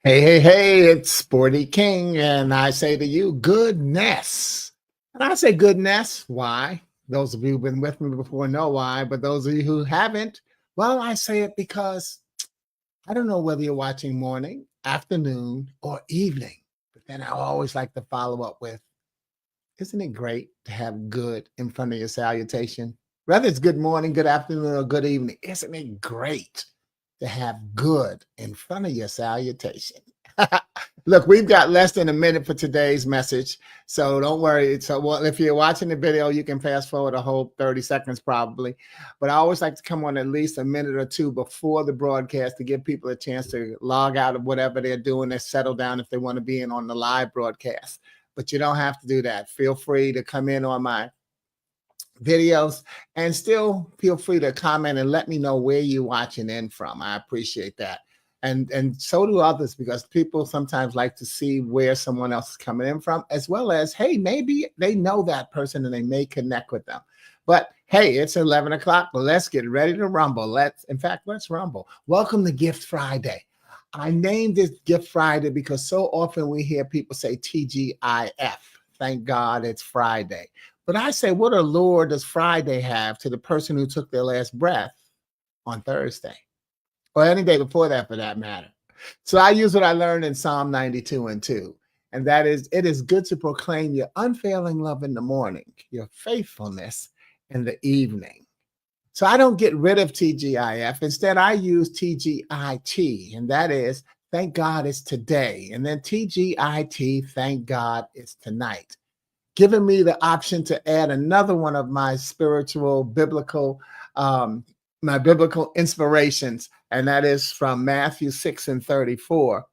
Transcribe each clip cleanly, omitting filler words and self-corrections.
Hey, hey, hey, it's Sporty King, and I say to you, goodness. And I say goodness. Why? Those of you who've been with me before know why, but those of you who haven't, well, I say it because I don't know whether you're watching morning, afternoon, or evening. But then I always like to follow up with, isn't it great to have good in front of your salutation? Whether it's good morning, good afternoon, or good evening, isn't it great to have good in front of your salutation? Look, we've got less than a minute for today's message, so don't worry. So, well, if you're watching the video, you can fast forward a whole 30 seconds probably. But I always like to come on at least a minute or two before the broadcast to give people a chance to log out of whatever they're doing and settle down if they want to be in on the live broadcast. But you don't have to do that. Feel free to come in on my videos and still feel free to comment and let me know where you're watching in from. I appreciate that. And so do others, because people sometimes like to see where someone else is coming in from, as well as, hey, maybe they know that person and they may connect with them. But hey, it's 11 o'clock. Let's get ready to rumble. Let's rumble. Welcome to Gift Friday. I named this Gift Friday because so often we hear people say TGIF. Thank God it's Friday. But I say, what allure does Friday have to the person who took their last breath on Thursday? Or any day before that, for that matter. So I use what I learned in Psalm 92:2. And that is, it is good to proclaim your unfailing love in the morning, your faithfulness in the evening. So I don't get rid of TGIF. Instead, I use TGIT, and that is, thank God it's today. And then TGIT, thank God it's tonight, giving me the option to add another one of my spiritual, my biblical inspirations, and that is from Matthew 6:34.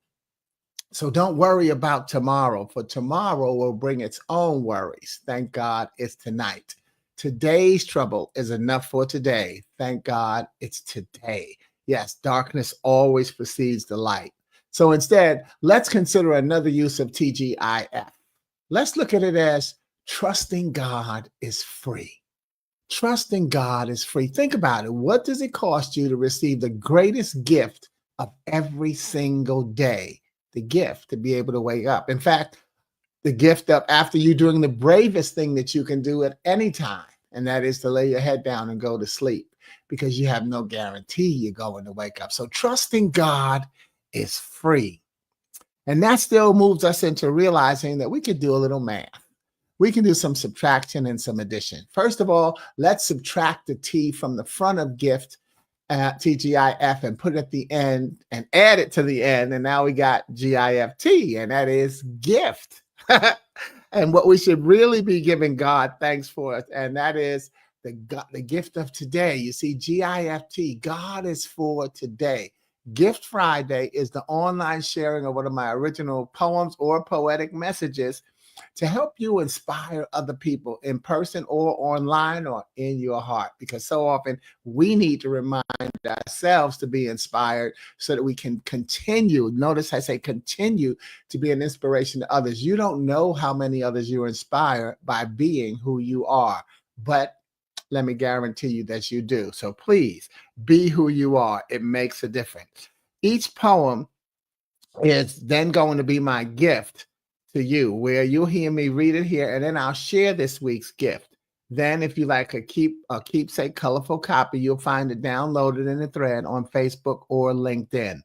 So don't worry about tomorrow, for tomorrow will bring its own worries. Thank God it's tonight. Today's trouble is enough for today. Thank God it's today. Yes, darkness always precedes the light. So instead, let's consider another use of TGIF. Let's look at it as trusting God is free. Trusting God is free. Think about it. What does it cost you to receive the greatest gift of every single day? The gift to be able to wake up. In fact, the gift of after you doing the bravest thing that you can do at any time, and that is to lay your head down and go to sleep, because you have no guarantee you're going to wake up. So trusting God is free. And that still moves us into realizing that we could do a little math. We can do some subtraction and some addition. First of all, let's subtract the T from the front of gift, TGIF, and put it at the end and add it to the end. And now we got GIFT, and that is gift. And what we should really be giving God thanks for, and that is the gift of today. You see, GIFT, God is for today. Gift Friday is the online sharing of one of my original poems or poetic messages to help you inspire other people in person or online or in your heart, because so often we need to remind ourselves to be inspired so that we can continue. Notice I say continue to be an inspiration to others. You don't know how many others you inspire by being who you are, but let me guarantee you that you do. So please be who you are. It makes a difference. Each poem is then going to be my gift to you, where you'll hear me read it here, and then I'll share this week's gift. Then, if you like a keepsake colorful copy, you'll find it downloaded in a thread on Facebook or LinkedIn.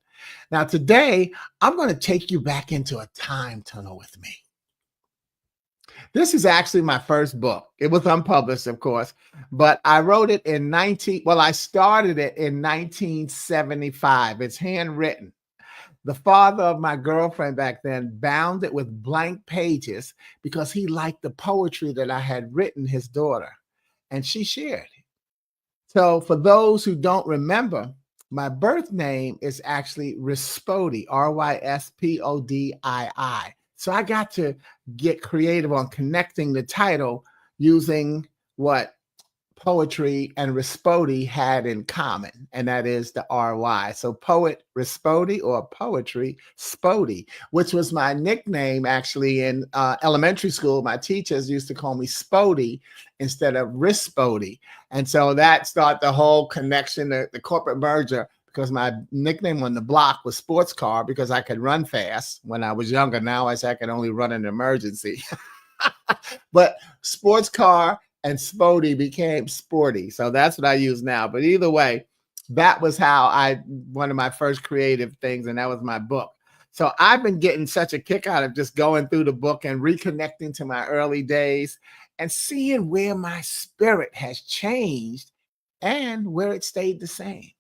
Now, today, I'm going to take you back into a time tunnel with me. This is actually my first book. It was unpublished, of course, but I wrote it in I started it in 1975. It's handwritten. The father of my girlfriend back then bound it with blank pages because he liked the poetry that I had written his daughter, and she shared it. So for those who don't remember, my birth name is actually Ryspodii, Ryspodii. So I got to get creative on connecting the title using what poetry and Ryspodii had in common, and that is the RY. So poet Ryspodii, or poetry Spodii, which was my nickname actually in elementary school. My teachers used to call me Spodii instead of Ryspodii. And so that started the whole connection, the corporate merger, because my nickname on the block was Sports Car because I could run fast when I was younger. Now I say I can only run in an emergency. But Sports Car and Spody became Sporty. So that's what I use now. But either way, that was one of my first creative things, and that was my book. So I've been getting such a kick out of just going through the book and reconnecting to my early days and seeing where my spirit has changed and where it stayed the same.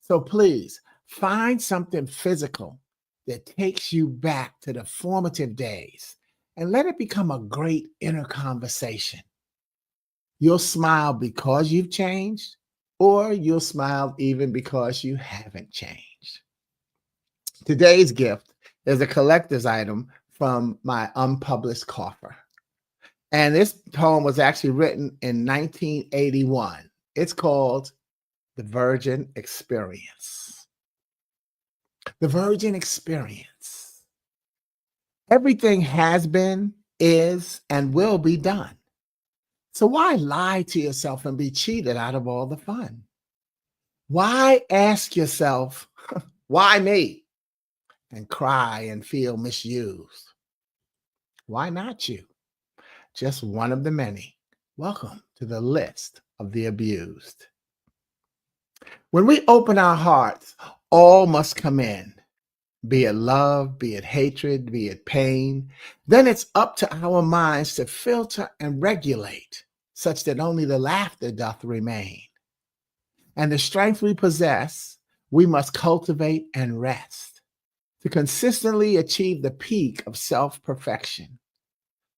So please find something physical that takes you back to the formative days and let it become a great inner conversation. You'll smile because you've changed, or you'll smile even because you haven't changed. Today's gift is a collector's item from my unpublished coffer. And this poem was actually written in 1981. It's called The Virgin Experience. The Virgin Experience. Everything has been, is, and will be done. So why lie to yourself and be cheated out of all the fun? Why ask yourself, why me? And cry and feel misused? Why not you? Just one of the many. Welcome to the list of the abused. When we open our hearts, all must come in, be it love, be it hatred, be it pain. Then it's up to our minds to filter and regulate, such that only the laughter doth remain. And the strength we possess, we must cultivate and rest to consistently achieve the peak of self-perfection.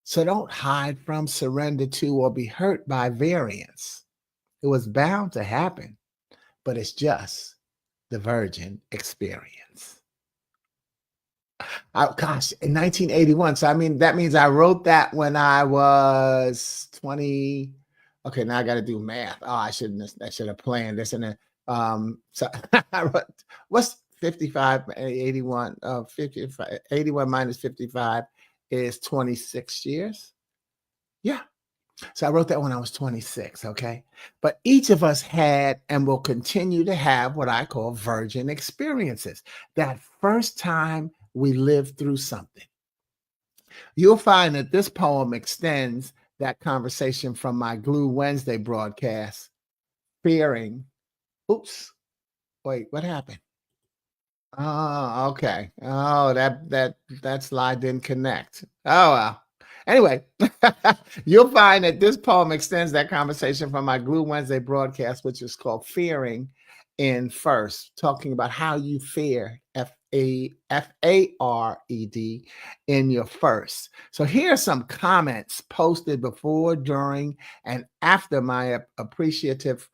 So don't hide from, surrender to, or be hurt by variance. It was bound to happen, but it's just the virgin experience. Gosh, in 1981. So, I mean, that means I wrote that when I was 20. Okay, now I got to do math. Oh, I should have planned this. And then, so I wrote, what's 55, 81, 55, 81 minus 55 is 26 years. Yeah. So I wrote that when I was 26, okay? But each of us had and will continue to have what I call virgin experiences. That first time we lived through something. You'll find that this poem extends that conversation from my Glue Wednesday broadcast, fearing, oops, wait, what happened? Oh, okay. Oh, that slide didn't connect. Oh, well. Anyway, you'll find that this poem extends that conversation from my Glue Wednesday broadcast, which is called Fearing in First, talking about how you fear, F-A-R-E-D, in your first. So here are some comments posted before, during, and after my appreciative,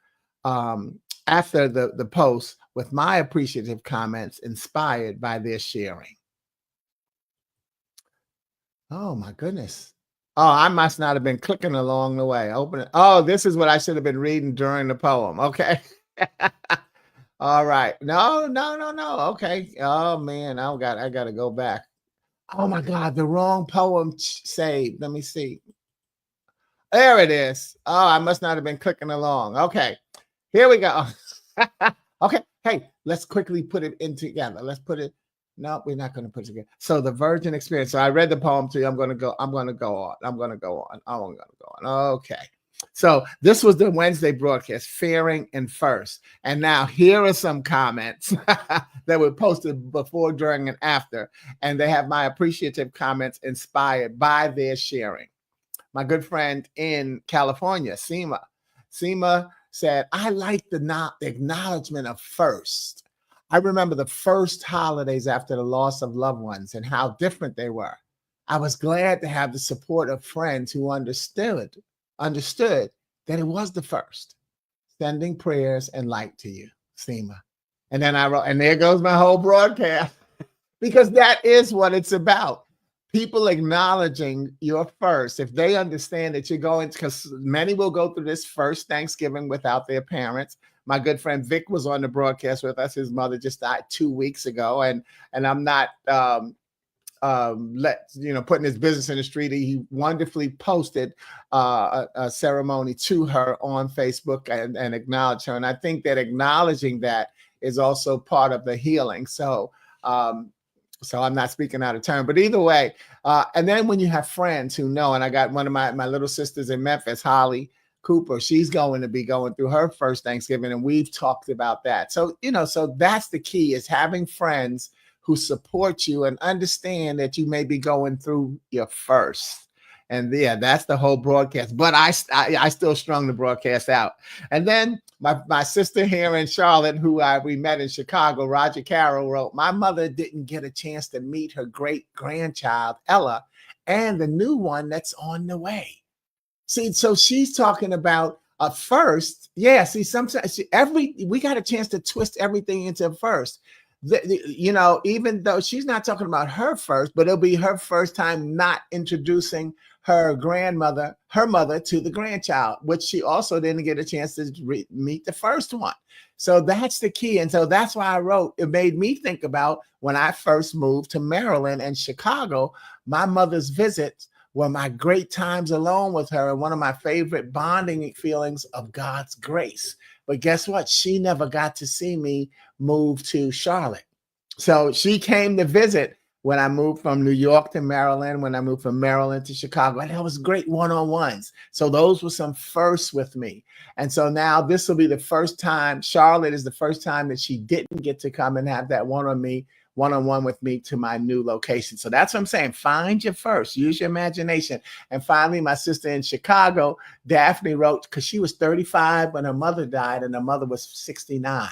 after the post, with my appreciative comments inspired by their sharing. Oh my goodness. Oh, I must not have been clicking along the way. Open it. Oh, this is what I should have been reading during the poem. Okay. All right. No. Okay. Oh man, I got to go back. Oh my God, the wrong poem saved. Let me see. There it is. Oh, I must not have been clicking along. Okay. Here we go. Okay. Hey, let's quickly put it in together. Let's put it. No, we're not going to put it together. So the virgin experience. So I read the poem to you. I'm going to go on. Okay. So this was the Wednesday broadcast, Fearing in First. And now here are some comments that were posted before, during, and after. And they have my appreciative comments inspired by their sharing. My good friend in California, Seema said, I like the acknowledgement of first. I remember the first holidays after the loss of loved ones and how different they were. I was glad to have the support of friends who understood that it was the first. Sending prayers and light to you, Seema. And then I wrote, and there goes my whole broadcast, because that is what it's about. People acknowledging your first. If they understand that you're going, because many will go through this first Thanksgiving without their parents. My good friend Vic was on the broadcast with us. His mother just died 2 weeks ago, and I'm not putting his business in the street. He wonderfully posted a ceremony to her on Facebook and acknowledged her. And I think that acknowledging that is also part of the healing. So I'm not speaking out of turn, but either way. And then when you have friends who know, and I got one of my little sisters in Memphis, Holly Cooper, she's going to be going through her first Thanksgiving, and we've talked about that. So, so that's the key, is having friends who support you and understand that you may be going through your first. And yeah, that's the whole broadcast. But I still strung the broadcast out. And then my sister here in Charlotte, who we met in Chicago, Roger Carroll, wrote, my mother didn't get a chance to meet her great grandchild, Ella, and the new one that's on the way. See, so she's talking about a first. Yeah, see, sometimes we got a chance to twist everything into first. Even though she's not talking about her first, but it'll be her first time not introducing her mother to the grandchild, which she also didn't get a chance to meet the first one. So that's the key. And so that's why I wrote, it made me think about when I first moved to Maryland and Chicago, my mother's visits were my great times alone with her, and one of my favorite bonding feelings of God's grace. But guess what? She never got to see me move to Charlotte. So she came to visit when I moved from New York to Maryland, when I moved from Maryland to Chicago, and that was great one-on-ones. So those were some firsts with me. And so now this will be the first time, Charlotte is the first time that she didn't get to come and have that one-on-one with me to my new location. So that's what I'm saying. Find your first, use your imagination. And finally, my sister in Chicago, Daphne, wrote, because she was 35 when her mother died and her mother was 69.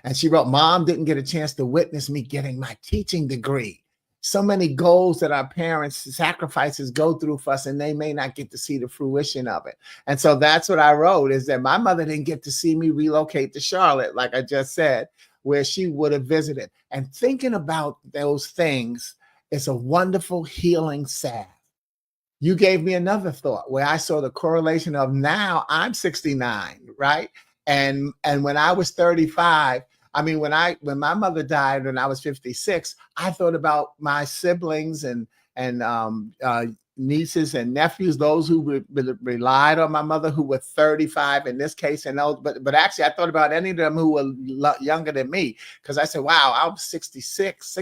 And she wrote, Mom didn't get a chance to witness me getting my teaching degree. So many goals that our parents' sacrifices go through for us, and they may not get to see the fruition of it. And so that's what I wrote, is that my mother didn't get to see me relocate to Charlotte, like I just said, where she would have visited. And thinking about those things is a wonderful healing salve. You gave me another thought where I saw the correlation of now I'm 69, right? And when I was 35, I mean, when my mother died when I was 56, I thought about my siblings and nieces and nephews, those who relied on my mother, who were 35 in this case, and those, but actually I thought about any of them who were younger than me, because I said, wow, I was 56.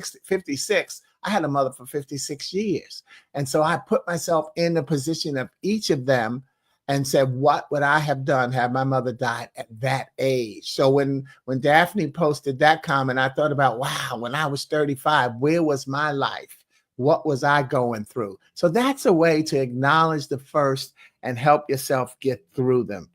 I had a mother for 56 years. And so I put myself in the position of each of them and said, what would I have done had my mother died at that age? So when Daphne posted that comment, I thought about, wow, when I was 35, where was my life? What was I going through? So that's a way to acknowledge the first and help yourself get through them.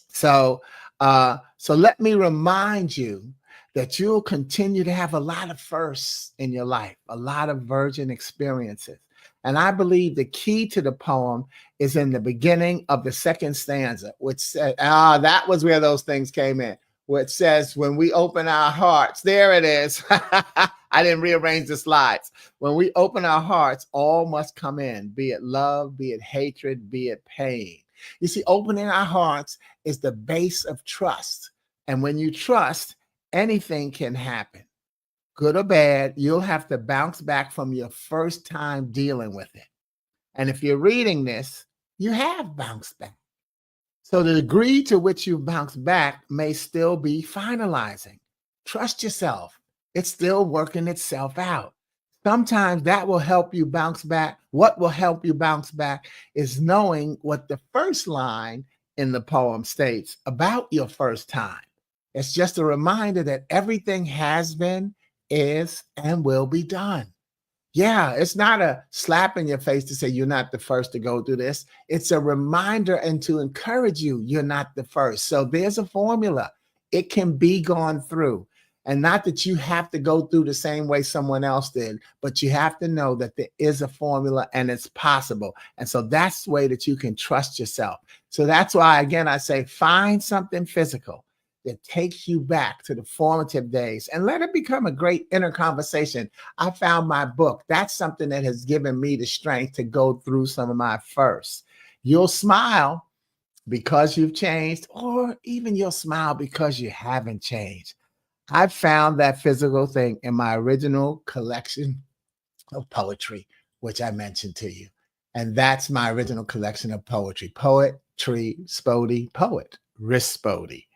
So let me remind you that you'll continue to have a lot of firsts in your life, a lot of virgin experiences. And I believe the key to the poem is in the beginning of the second stanza, which said, that was where those things came in, where it says, when we open our hearts, there it is. I didn't rearrange the slides. When we open our hearts, all must come in, be it love, be it hatred, be it pain. You see, opening our hearts is the base of trust. And when you trust, anything can happen. Good or bad, you'll have to bounce back from your first time dealing with it. And if you're reading this, you have bounced back. So the degree to which you bounce back may still be finalizing. Trust yourself. It's still working itself out. Sometimes that will help you bounce back. What will help you bounce back is knowing what the first line in the poem states about your first time. It's just a reminder that everything has been, is, and will be done. Yeah, it's not a slap in your face to say you're not the first to go through this. It's a reminder and to encourage you, you're not the first. So there's a formula. It can be gone through. And not that you have to go through the same way someone else did, but you have to know that there is a formula and it's possible. And so that's the way that you can trust yourself. So that's why, again, I say find something physical that takes you back to the formative days and let it become a great inner conversation. I found my book. That's something that has given me the strength to go through some of my firsts. You'll smile because you've changed, or even you'll smile because you haven't changed. I found that physical thing in my original collection of poetry, which I mentioned to you. And that's my original collection of poetry. Poetry, Spodie, Poet, Rispody.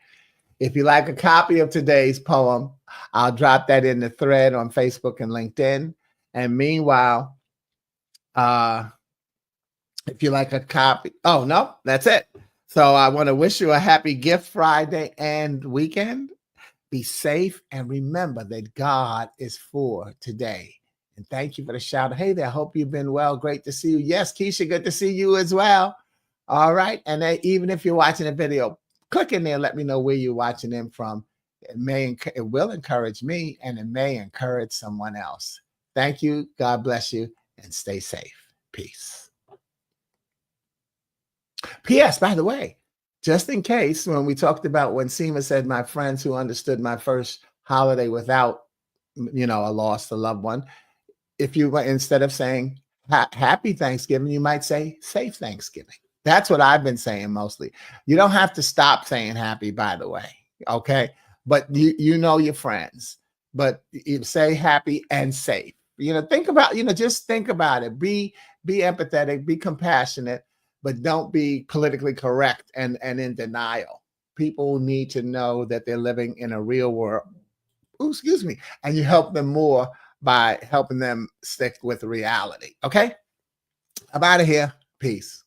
If you like a copy of today's poem, I'll drop that in the thread on Facebook and LinkedIn. And meanwhile, if you like a copy, oh no, that's it. So I want to wish you a happy Gift Friday and weekend. Be safe and remember that God is for today. And thank you for the shout. Hey there, hope you've been well. Great to see you. Yes, Keisha, good to see you as well. All right. And then even if you're watching a video, click in there. Let me know where you're watching them from. It will encourage me and it may encourage someone else. Thank you. God bless you and stay safe. Peace. P.S. By the way, just in case, when we talked about when Seema said my friends who understood my first holiday without, a loss, a loved one, if you instead of saying happy Thanksgiving, you might say safe Thanksgiving. That's what I've been saying mostly. You don't have to stop saying happy, by the way. Okay. But you know your friends, but you say happy and safe. Think about, just think about it. Be empathetic, be compassionate, but don't be politically correct and in denial. People need to know that they're living in a real world. Ooh, excuse me. And you help them more by helping them stick with reality. Okay. I'm out of here. Peace.